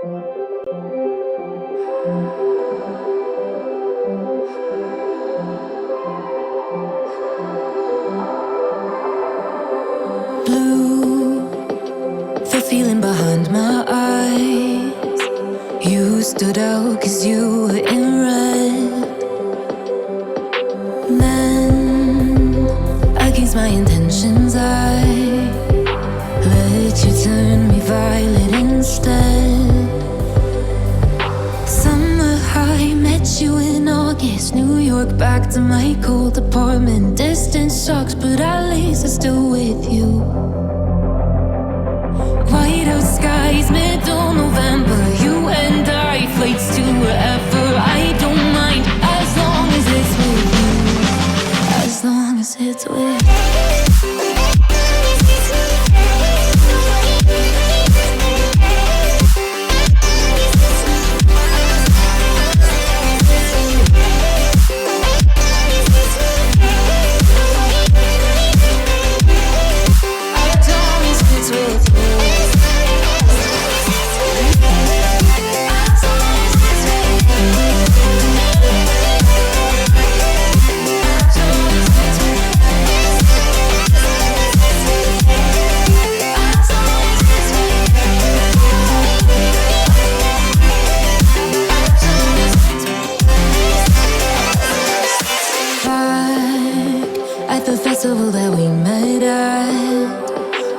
Blue, the feeling behind my eyes. You stood out 'cause you were in red. Then, against my intentions, I let you turn me violet instead. Summer high, met you in August. New York, back to my cold apartment. Distance sucks, but at least I'm still with you. Whiteout skies, middle November. You and I, flights to wherever. I don't mind, as long as it's with you. As long as it's with you. That we met at,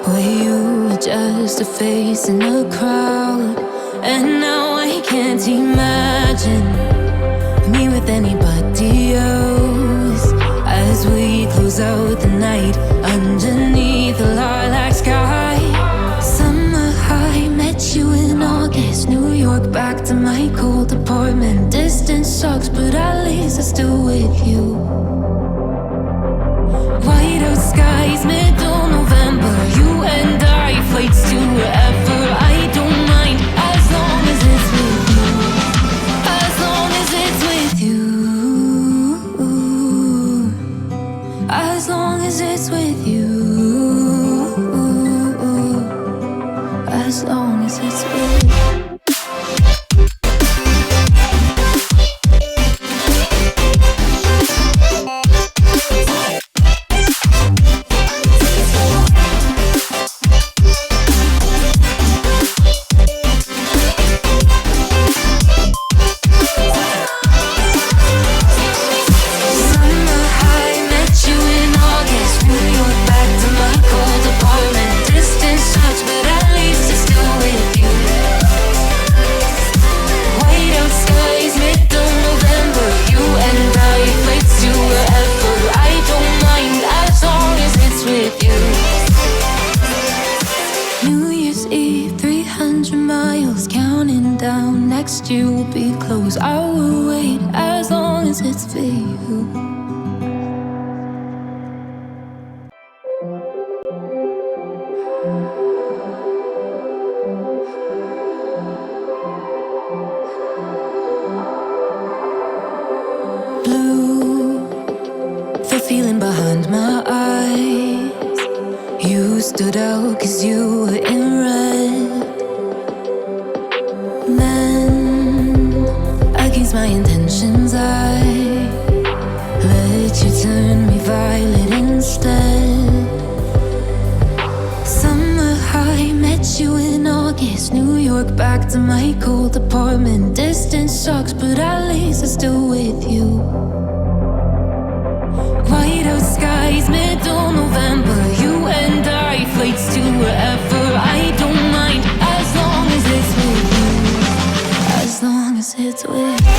where you were just a face in a crowd. And now I can't imagine me with anybody else. As we close out the night underneath the lilac sky. Summer high, met you in August. New York, back to my cold apartment. Distance sucks, but at least I'm still with you. Whiteout skies, middle November. You and I, flights to wherever. I don't mind, as long as it's with you. As long as it's with you. As long as it's with you. As long as it's with you. Next year will be close. I will wait as long as it's for you. Blue, the feeling behind my eyes. You stood out 'cause you were in red. Against my intentions, I let you turn me violet instead. Summer high, met you in August. New York, back to my cold apartment. Distance sucks, but at least I'm still with you. Whiteout skies, middle November. You and I, flights to wherever. I don't mind, as long as it's with you. As long as it's with you.